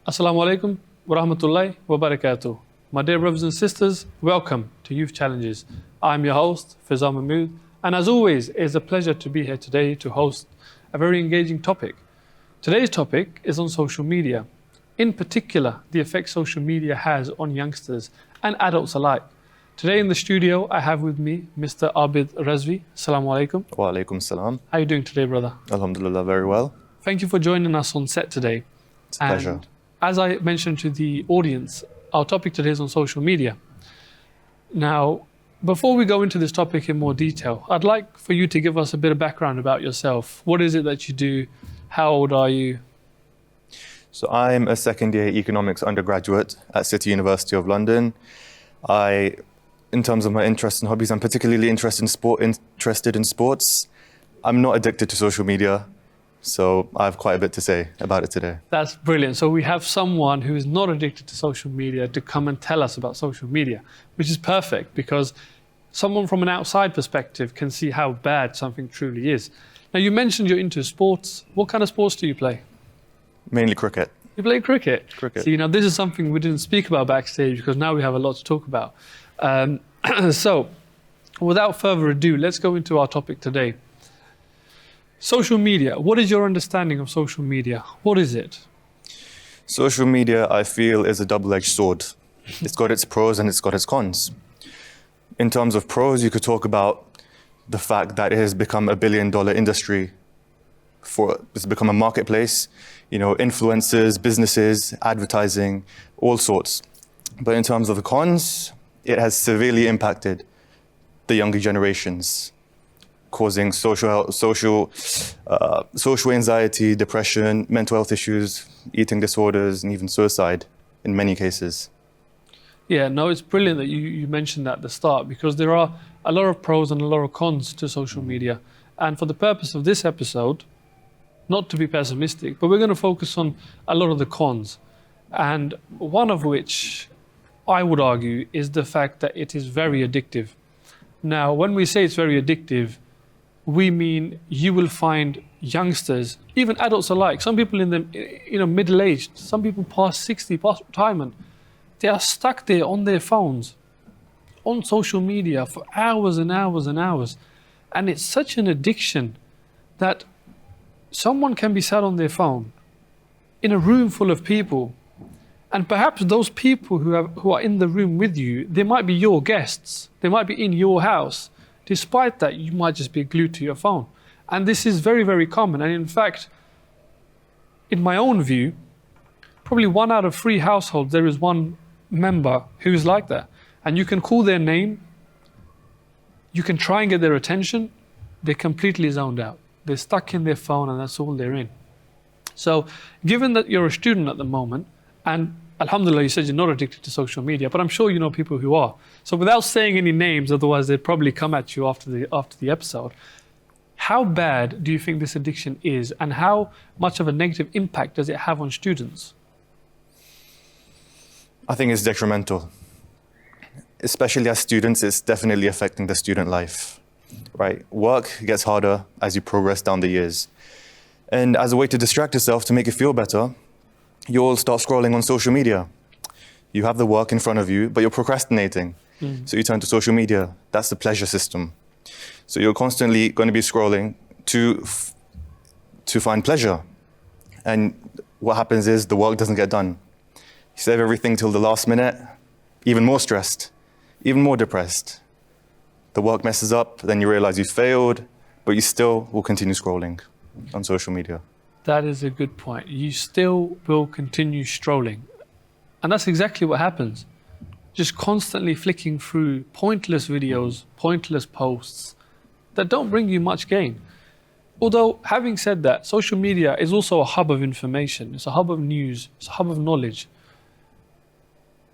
Assalamu alaikum wa rahmatullahi wa barakatuh. My dear brothers and sisters, welcome to Youth Challenges. I'm your host, Faizan Mahmood, and as always, it is a pleasure to be here today to host a very engaging topic. Today's topic is on social media, in particular, the effect social media has on youngsters and adults alike. Today in the studio, I have with me Mr. Abid Rizvi. Assalamu alaikum. Wa alaikum salam. How are you doing today, brother? Alhamdulillah, very well. Thank you for joining us on set today. It's a pleasure. As I mentioned to the audience, our topic today is on social media. Now, before we go into this topic in more detail, I'd like for you to give us a bit of background about yourself. What is it that you do? How old are you? So I'm a second-year economics undergraduate at City University of London. In terms of my interests and hobbies, I'm particularly interested in sports. I'm not addicted to social media, so I have quite a bit to say about it today. That's brilliant. So we have someone who is not addicted to social media to come and tell us about social media, which is perfect because someone from an outside perspective can see how bad something truly is. Now, you mentioned you're into sports. What kind of sports do you play? Mainly cricket. You play cricket? Cricket. So, this is something we didn't speak about backstage because now we have a lot to talk about. So, without further ado, let's go into our topic today. Social media. What is your understanding of social media? What is it? Social media, I feel, is a double-edged sword. It's got its pros and it's got its cons. In terms of pros, you could talk about the fact that it has become $1 billion industry. It's become a marketplace, influencers, businesses, advertising, all sorts. But in terms of the cons, it has severely impacted the younger generations, causing social anxiety, depression, mental health issues, eating disorders, and even suicide in many cases. Yeah, no, it's brilliant that you mentioned that at the start because there are a lot of pros and a lot of cons to social media. And for the purpose of this episode, not to be pessimistic, but we're going to focus on a lot of the cons. And one of which I would argue is the fact that it is very addictive. Now, when we say it's very addictive, we mean you will find youngsters, even adults alike, some people in the middle-aged, some people past 60, past retirement, they are stuck there on their phones, on social media for hours and hours and hours. And it's such an addiction that someone can be sat on their phone in a room full of people, and perhaps those people who are in the room with you, they might be your guests, they might be in your house. Despite that, you might just be glued to your phone. And this is very, very common. And in fact, in my own view, probably 1 out of 3 households, there is one member who is like that. And you can call their name, you can try and get their attention, they're completely zoned out. They're stuck in their phone and that's all they're in. So given that you're a student at the moment, and alhamdulillah, you said you're not addicted to social media, but I'm sure you know people who are. So without saying any names, otherwise they'd probably come at you after the episode, how bad do you think this addiction is and how much of a negative impact does it have on students? I think it's detrimental. Especially as students, it's definitely affecting the student life, right? Work gets harder as you progress down the years. And as a way to distract yourself, to make you feel better, you'll start scrolling on social media. You have the work in front of you, but you're procrastinating. So you turn to social media. That's the pleasure system. So you're constantly going to be scrolling to find pleasure. And what happens is the work doesn't get done. You save everything till the last minute, even more stressed, even more depressed. The work messes up, then you realize you failed, but you still will continue scrolling on social media. That is a good point. You still will continue strolling. And that's exactly what happens. Just constantly flicking through pointless videos, pointless posts that don't bring you much gain. Although, having said that, social media is also a hub of information. It's a hub of news. It's a hub of knowledge.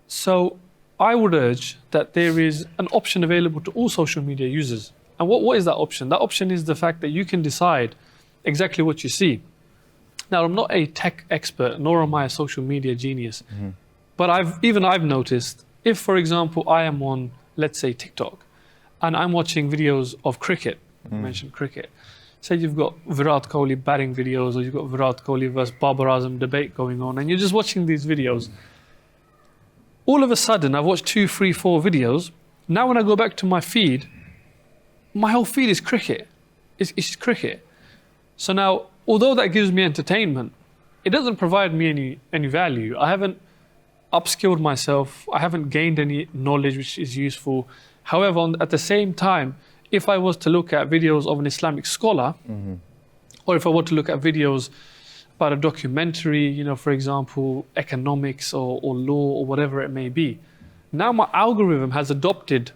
So I would urge that there is an option available to all social media users. And what is that option? That option is the fact that you can decide exactly what you see. Now, I'm not a tech expert, nor am I a social media genius. But I've noticed, if, for example, I am on, let's say, TikTok, and I'm watching videos of cricket, you mentioned cricket, say you've got Virat Kohli batting videos, or you've got Virat Kohli versus Babar Azam debate going on, and you're just watching these videos. All of a sudden, I've watched 2, 3, 4 videos. Now when I go back to my feed, my whole feed is cricket. It's just cricket. So now, although that gives me entertainment, it doesn't provide me any value. I haven't upskilled myself. I haven't gained any knowledge which is useful. However, at the same time, if I was to look at videos of an Islamic scholar, or if I were to look at videos about a documentary, you know, for example, economics or law or whatever it may be, now my algorithm has adopted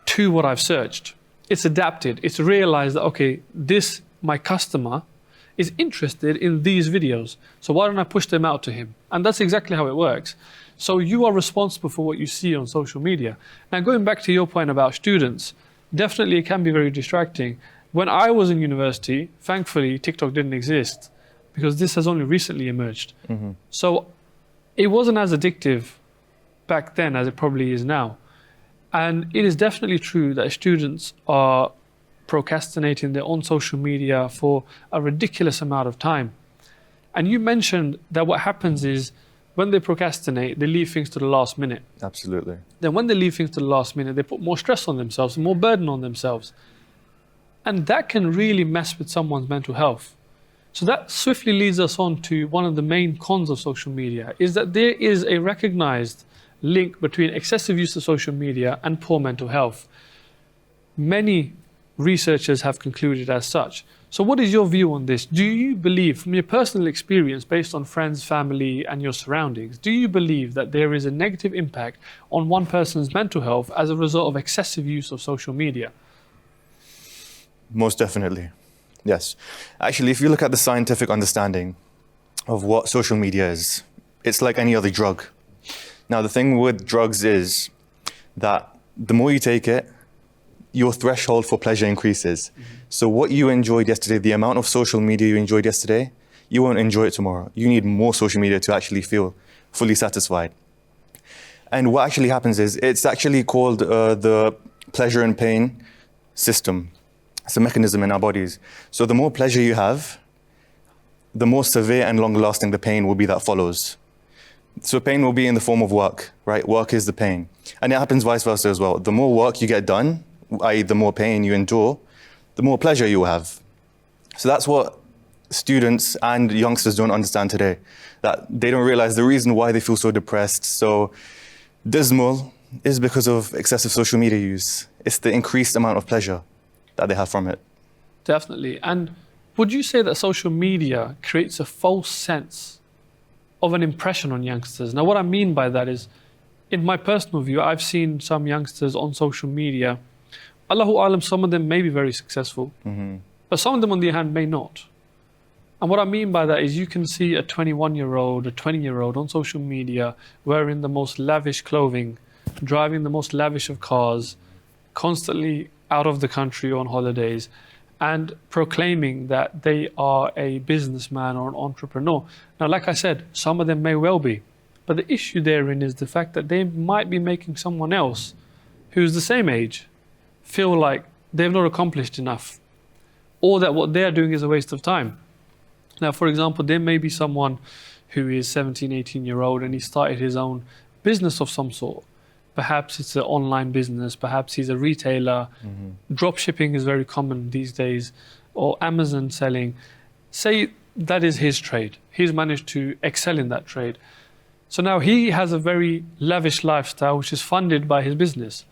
to what I've searched. It's adapted. It's realized that, okay, my customer is interested in these videos. So why don't I push them out to him? And that's exactly how it works. So you are responsible for what you see on social media. Now, going back to your point about students, definitely it can be very distracting. When I was in university, thankfully, TikTok didn't exist because this has only recently emerged. So it wasn't as addictive back then as it probably is now. And it is definitely true that students are procrastinating. They're on social media for a ridiculous amount of time. And you mentioned that what happens is when they procrastinate, they leave things to the last minute. Absolutely. Then when they leave things to the last minute, they put more stress on themselves, more burden on themselves. And that can really mess with someone's mental health. So that swiftly leads us on to one of the main cons of social media, is that there is a recognized link between excessive use of social media and poor mental health. Many researchers have concluded as such. So what is your view on this? Do you believe, from your personal experience, based on friends, family, and your surroundings, do you believe that there is a negative impact on one person's mental health as a result of excessive use of social media? Most definitely, yes. Actually, if you look at the scientific understanding of what social media is, it's like any other drug. Now, the thing with drugs is that the more you take it, your threshold for pleasure increases. So what you enjoyed yesterday, the amount of social media you enjoyed yesterday, you won't enjoy it tomorrow. You need more social media to actually feel fully satisfied. And what actually happens is, it's actually called the pleasure and pain system. It's a mechanism in our bodies. So the more pleasure you have, the more severe and long-lasting the pain will be that follows. So pain will be in the form of work, right? Work is the pain. And it happens vice versa as well. The more work you get done, i.e. the more pain you endure, the more pleasure you will have. So that's what students and youngsters don't understand today, that they don't realize the reason why they feel so depressed, so dismal, is because of excessive social media use. It's the increased amount of pleasure that they have from it. Definitely. And would you say that social media creates a false sense of an impression on youngsters? Now, what I mean by that is, in my personal view, I've seen some youngsters on social media. Allahu Alam, some of them may be very successful, but some of them, on the other hand, may not. And what I mean by that is, you can see a 21-year-old, a 20-year-old on social media wearing the most lavish clothing, driving the most lavish of cars, constantly out of the country on holidays, and proclaiming that they are a businessman or an entrepreneur. Now, like I said, some of them may well be, but the issue therein is the fact that they might be making someone else who's the same age feel like they've not accomplished enough, or that what they're doing is a waste of time. Now, for example, there may be someone who is 17, 18-year-old and he started his own business of some sort. Perhaps it's an online business, perhaps he's a retailer. Drop shipping is very common these days, or Amazon selling. Say that is his trade. He's managed to excel in that trade. So now he has a very lavish lifestyle which is funded by his business.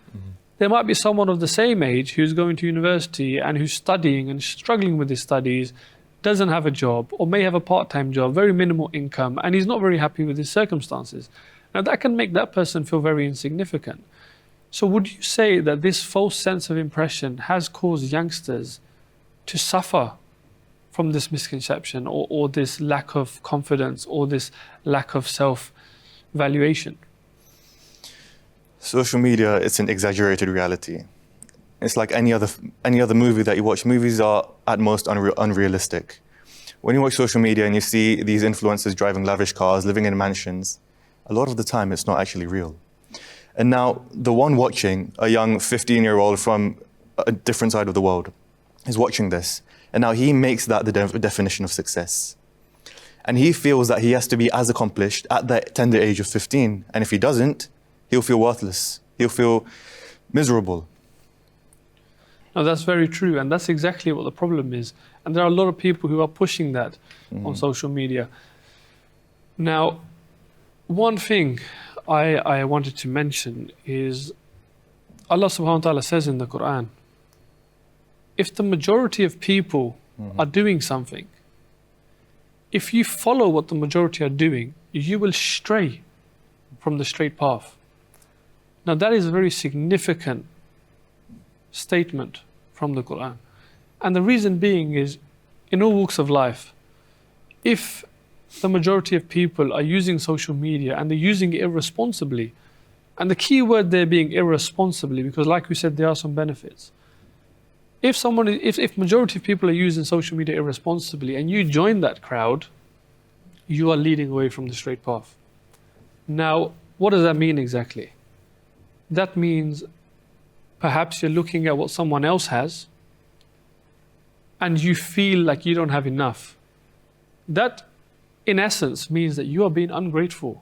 There might be someone of the same age who's going to university and who's studying and struggling with his studies, doesn't have a job, or may have a part-time job, very minimal income, and he's not very happy with his circumstances. Now, that can make that person feel very insignificant. So would you say that this false sense of impression has caused youngsters to suffer from this misconception, or this lack of confidence, or this lack of self-valuation? Social media, it's an exaggerated reality. It's like any other movie that you watch. Movies are at most unrealistic. When you watch social media and you see these influencers driving lavish cars, living in mansions, a lot of the time it's not actually real. And now the one watching, a young 15-year-old from a different side of the world, is watching this, And now he makes that the definition of success. And he feels that he has to be as accomplished at that tender age of 15. And if he doesn't, he'll feel worthless. He'll feel miserable. No, that's very true. And that's exactly what the problem is. And there are a lot of people who are pushing that on social media. Now, one thing I wanted to mention is Allah subhanahu wa ta'ala says in the Quran, if the majority of people are doing something, if you follow what the majority are doing, you will stray from the straight path. Now that is a very significant statement from the Quran. And the reason being is, in all walks of life, if the majority of people are using social media and they're using it irresponsibly, and the key word there being irresponsibly, because like we said, there are some benefits. If majority of people are using social media irresponsibly and you join that crowd, you are leading away from the straight path. Now, what does that mean exactly? That means perhaps you're looking at what someone else has and you feel like you don't have enough. That, in essence, means that you are being ungrateful.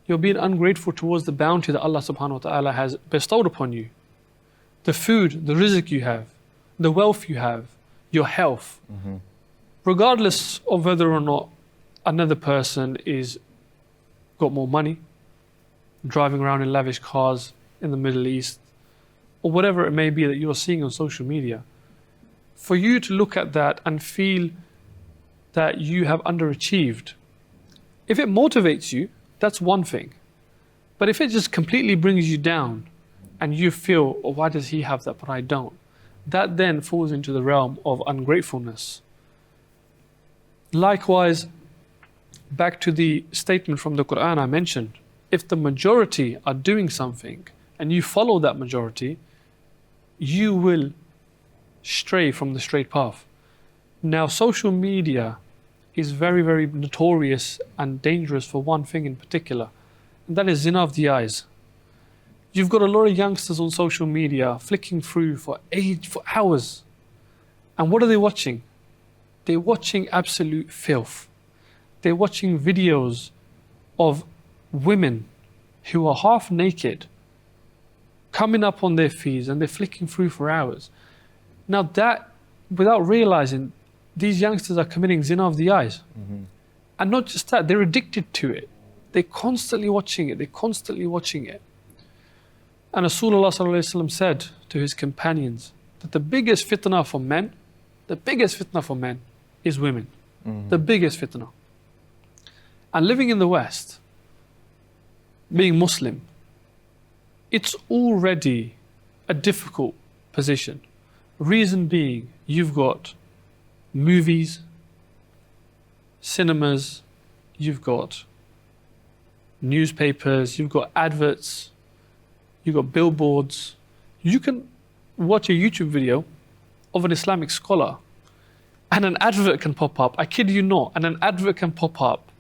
You're being ungrateful towards the bounty that Allah subhanahu wa ta'ala has bestowed upon you. The food, the rizq you have, the wealth you have, your health. Regardless of whether or not another person is got more money, driving around in lavish cars in the Middle East, or whatever it may be that you're seeing on social media, for you to look at that and feel that you have underachieved, if it motivates you, that's one thing. But if it just completely brings you down and you feel, oh, why does he have that but I don't? That then falls into the realm of ungratefulness. Likewise, back to the statement from the Quran I mentioned, if the majority are doing something and you follow that majority, you will stray from the straight path. Now, social media is very, very notorious and dangerous for one thing in particular, and that is zina of the eyes. You've got a lot of youngsters on social media flicking through for hours. And what are they watching? They're watching absolute filth. They're watching videos of women who are half naked coming up on their feeds, and they're flicking through for hours. Now that, without realizing, these youngsters are committing zina of the eyes. And not just that, they're addicted to it. They're constantly watching it. They're constantly watching it. And Rasulullah ﷺ said to his companions that the biggest fitna for men is women. The biggest fitna. And living in the West, being Muslim, it's already a difficult position. Reason being, you've got movies, cinemas, you've got newspapers, you've got adverts, you've got billboards. You can watch a YouTube video of an Islamic scholar and an advert can pop up. I kid you not, and an advert can pop up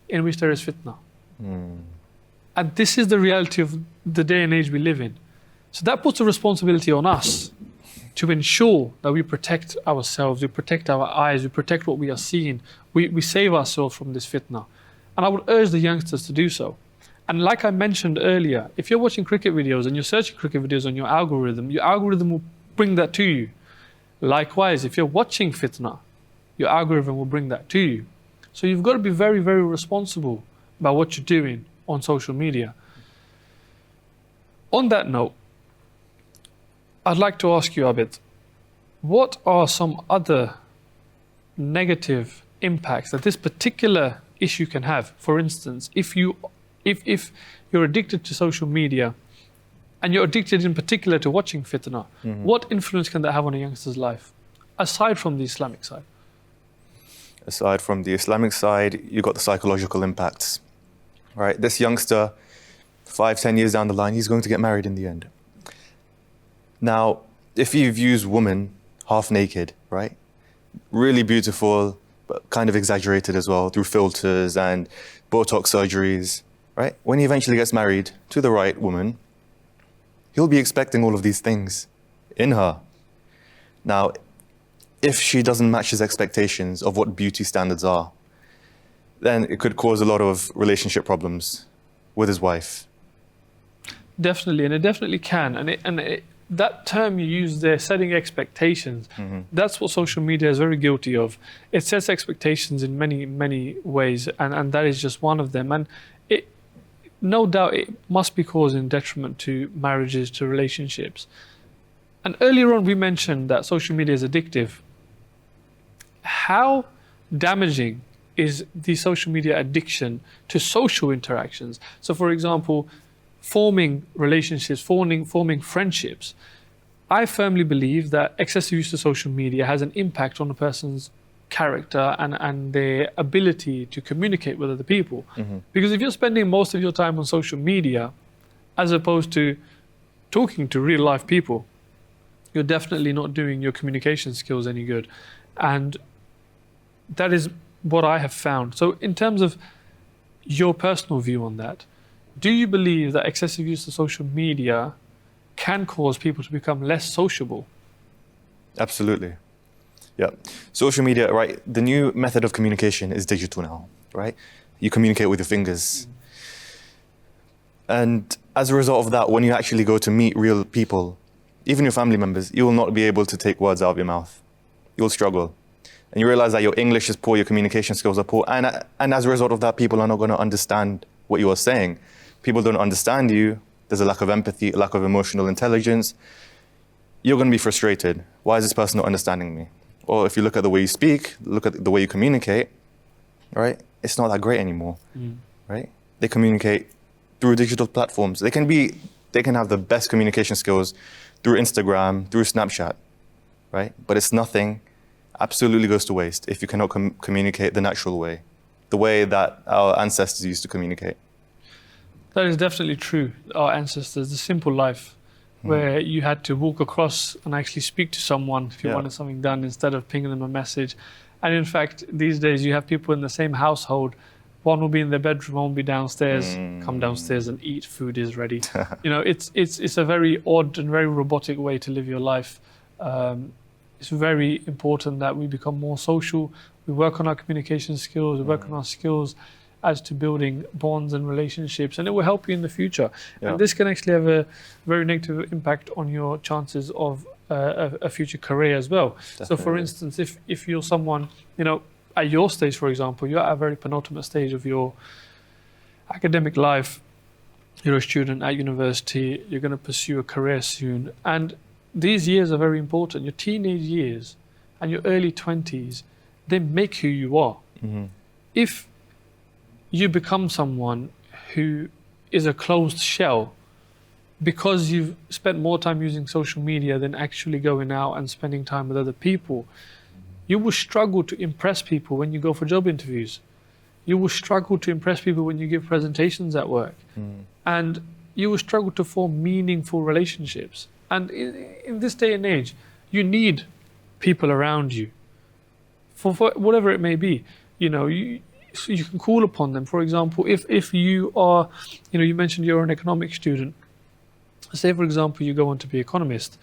in which there is fitna. And this is the reality of the day and age we live in. So that puts a responsibility on us to ensure that we protect ourselves, we protect our eyes, we protect what we are seeing, we save ourselves from this fitna. And I would urge the youngsters to do so. And like I mentioned earlier, if you're watching cricket videos and you're searching cricket videos on your algorithm will bring that to you. Likewise, if you're watching fitna, your algorithm will bring that to you. So you've got to be very, very responsible about what you're doing on social media. On that note, I'd like to ask you, Abid, what are some other negative impacts that this particular issue can have? For instance, if you're addicted to social media and you're addicted in particular to watching fitna, what influence can that have on a youngster's life, aside from the Islamic side? Aside from the Islamic side, you've got the psychological impacts, right? This youngster, 5-10 years down the line, he's going to get married in the end. Now, if he views women half naked, right? Really beautiful, but kind of exaggerated as well through filters and Botox surgeries, right? When he eventually gets married to the right woman, he'll be expecting all of these things in her. Now, if she doesn't match his expectations of what beauty standards are, then it could cause a lot of relationship problems with his wife. Definitely, and it definitely can. That term you use there, setting expectations, that's what social media is very guilty of. It sets expectations in many, many ways, and that is just one of them. And it, no doubt, it must be causing detriment to marriages, to relationships. And earlier on, we mentioned that social media is addictive. How damaging is the social media addiction to social interactions? So, for example, forming relationships, forming friendships. I firmly believe that excessive use of social media has an impact on a person's character and their ability to communicate with other people. Because if you're spending most of your time on social media, as opposed to talking to real life people, you're definitely not doing your communication skills any good. And that is what I have found. So in terms of your personal view on that, do you believe that excessive use of social media can cause people to become less sociable? Absolutely. Yeah. Social media, right? The new method of communication is digital now, right? You communicate with your fingers. And as a result of that, when you actually go to meet real people, even your family members, you will not be able to take words out of your mouth. You'll struggle. And you realize that your English is poor, your communication skills are poor. And as a result of that, people are not going to understand what you are saying. People don't understand you. There's a lack of empathy, a lack of emotional intelligence. You're going to be frustrated. Why is this person not understanding me? Or if you look at the way you speak, look at the way you communicate, right? It's not that great anymore, right? They communicate through digital platforms. They can have the best communication skills through Instagram, through Snapchat, right? But it's nothing, absolutely goes to waste if you cannot communicate the natural way, the way that our ancestors used to communicate. That is definitely true. Our ancestors, the simple life, where you had to walk across and actually speak to someone if you wanted something done instead of pinging them a message. And in fact, these days you have people in the same household. One will be in their bedroom, one will be downstairs. Come downstairs and eat. Food is ready. You know, it's a very odd and very robotic way to live your life. It's very important that we become more social. We work on our communication skills. We work on our skills as to building bonds and relationships, and it will help you in the future. And this can actually have a very negative impact on your chances of a future career as well. Definitely. So for instance, if you're someone, you know, at your stage, for example, you're at a very penultimate stage of your academic life, you're a student at university, you're going to pursue a career soon, and these years are very important. Your teenage years and your early 20s, they make who you are. If you become someone who is a closed shell because you've spent more time using social media than actually going out and spending time with other people, you will struggle to impress people when you go for job interviews. You will struggle to impress people when you give presentations at work. And you will struggle to form meaningful relationships. And in this day and age, you need people around you for whatever it may be. You know, so you can call upon them. For example, if you are, you know, you mentioned you're an economics student. Say, for example, you go on to be economist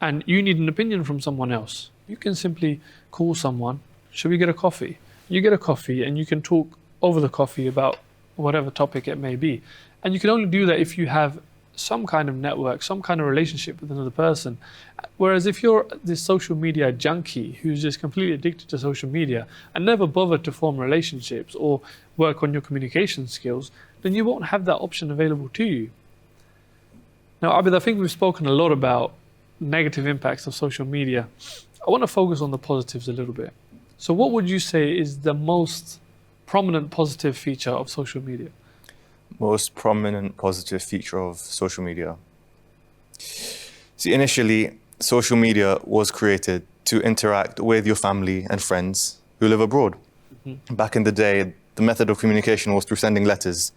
and you need an opinion from someone else. You can simply call someone, should we get a coffee? You get a coffee and you can talk over the coffee about whatever topic it may be. And you can only do that if you have some kind of network, some kind of relationship with another person. Whereas if you're this social media junkie who's just completely addicted to social media and never bothered to form relationships or work on your communication skills, then you won't have that option available to you. Now, Abid, I think we've spoken a lot about negative impacts of social media. I want to focus on the positives a little bit. So what would you say is the most prominent positive feature of social media? Most prominent positive feature of social media. See, initially, social media was created to interact with your family and friends who live abroad. Back in the day, the method of communication was through sending letters.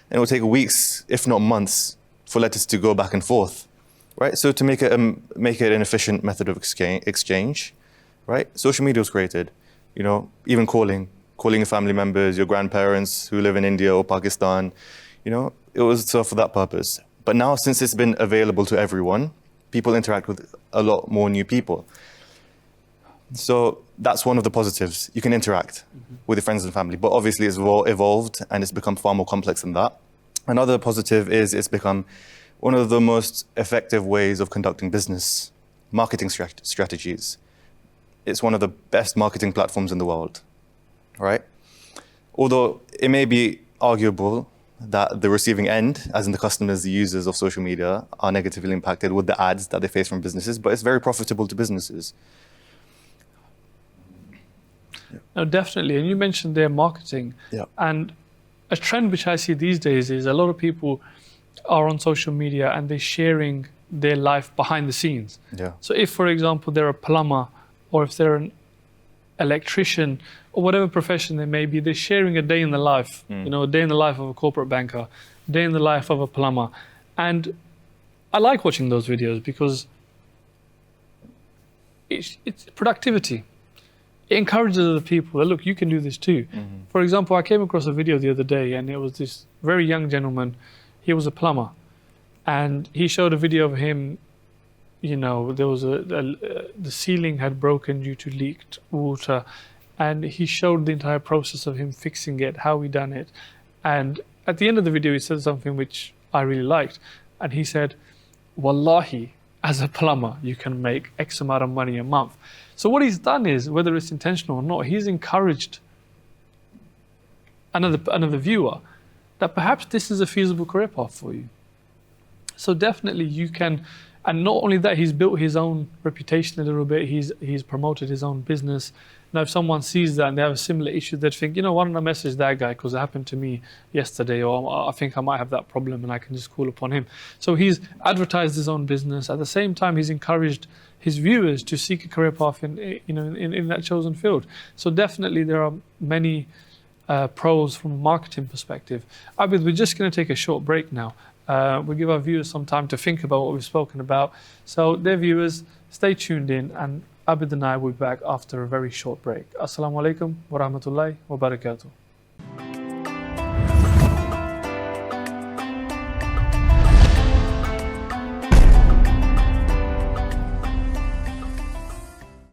And it would take weeks, if not months, for letters to go back and forth, right? So to make it an efficient method of exchange, right? Social media was created, you know, even calling your family members, your grandparents who live in India or Pakistan, you know, it was for that purpose. But now, since it's been available to everyone, people interact with a lot more new people. So that's one of the positives. You can interact with your friends and family, but obviously it's evolved and it's become far more complex than that. Another positive is it's become one of the most effective ways of conducting business, marketing strategies. It's one of the best marketing platforms in the world, right? Although it may be arguable that the receiving end, as in the customers, the users of social media, are negatively impacted with the ads that they face from businesses, but it's very profitable to businesses. No, definitely. And you mentioned their marketing. Yeah. And a trend which I see these days is a lot of people are on social media and they're sharing their life behind the scenes. Yeah. So if, for example, they're a plumber or if they're an electrician or whatever profession they may be, they're sharing a day in the life, you know, a day in the life of a corporate banker, a day in the life of a plumber. And I like watching those videos because it's productivity. It encourages other people that, look, you can do this too. For example, I came across a video the other day and it was this very young gentleman. He was a plumber and he showed a video of him, you know, there was the ceiling had broken due to leaked water, and he showed the entire process of him fixing it, how he done it. And at the end of the video, he said something which I really liked. And he said, Wallahi, as a plumber, you can make X amount of money a month. So what he's done is, whether it's intentional or not, he's encouraged another viewer that perhaps this is a feasible career path for you. So definitely you can, and not only that, he's built his own reputation a little bit, he's promoted his own business. Now if someone sees that and they have a similar issue, they'd think, you know, why don't I message that guy because it happened to me yesterday, or I think I might have that problem and I can just call upon him. So he's advertised his own business. At the same time, he's encouraged his viewers to seek a career path in that chosen field. So definitely there are many pros from a marketing perspective. Abid, we're just going to take a short break now. We'll give our viewers some time to think about what we've spoken about. So dear viewers, stay tuned in, and Abid and I will be back after a very short break. Assalamu alaikum wa rahmatullahi wa barakatuh.